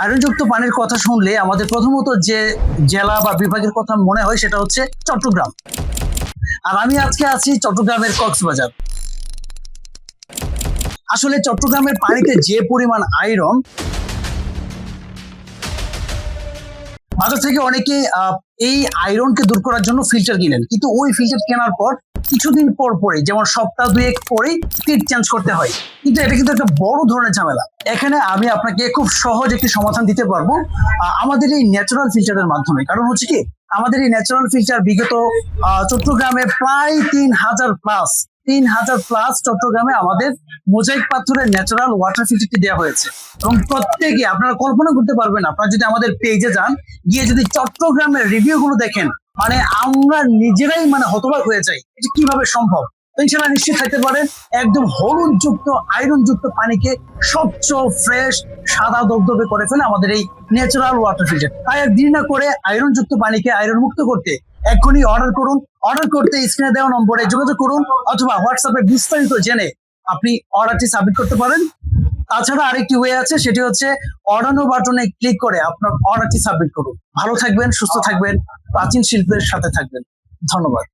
আয়রনযুক্ত পানির কথা শুনলে আমাদের প্রথমত যে জেলা বা বিভাগের কথা মনে হয় সেটা হচ্ছে চট্টগ্রাম। আর আমি আজকে আছি চট্টগ্রামের কক্সবাজার। আসলে চট্টগ্রামের পানিতে যে পরিমাণ আয়রন, বাজার থেকে অনেকে এই আয়রনকে দূর করার জন্য ফিল্টার কিনেন, কিন্তু ওই ফিল্টার কেনার পর কিছুদিন পর পরে, যেমন সপ্তাহ দুয়েক পরেই ফিট চেঞ্জ করতে হয়। কিন্তু এটা কিন্তু একটা বড় ধরনের ঝামেলা। এখানে আমি আপনাকে খুব সহজ একটি সমাধান দিতে পারবো আমাদের এই ন্যাচারাল ফিল্টারের মাধ্যমে। কারণ হচ্ছে কি, আমাদের এই ন্যাচারাল ফিল্টার বিগত চট্টগ্রামে প্রায় 3,000 প্লাস চট্টগ্রামে আমাদের মোজাইক পাথরের ন্যাচারাল ওয়াটার ফিল্টারটি দেওয়া হয়েছে। এবং প্রত্যেকে, আপনারা কল্পনা করতে পারবেন, আপনারা যদি আমাদের পেজে যান, গিয়ে যদি চট্টগ্রামের রিভিউ গুলো দেখেন, মানে আমরা নিজেরাই হতবাক হয়ে যাই, এটা কিভাবে সম্ভব। তো ইনশাআল্লাহ নিশ্চিত থাকতে পারেন, একদম হলুদ যুক্ত আয়রন যুক্ত পানিকে স্বচ্ছ ফ্রেশ সাদা দবদবে করে ফেলে আমাদের এই ন্যাচারাল ওয়াটার ফিল্টার। তাই আর দেরি না করে আয়রন যুক্ত পানিকে আয়রন মুক্ত করতে এখনই অর্ডার করুন। অর্ডার করতে স্ক্রিনে দেওয়া নম্বরে যোগাযোগ করুন, অথবা হোয়াটসঅ্যাপে বিস্তারিত জেনে আপনি অর্ডারটি সাবমিট করতে পারেন। তাছাড়া আরেকটি ওয়ে আছে, সেটি হচ্ছে অর্ডার নো বাটনে ক্লিক করে আপনার অর্ডারটি সাবমিট করুন। ভালো থাকবেন, সুস্থ থাকবেন, প্রাচীন শিল্পের সাথে থাকবেন। ধন্যবাদ।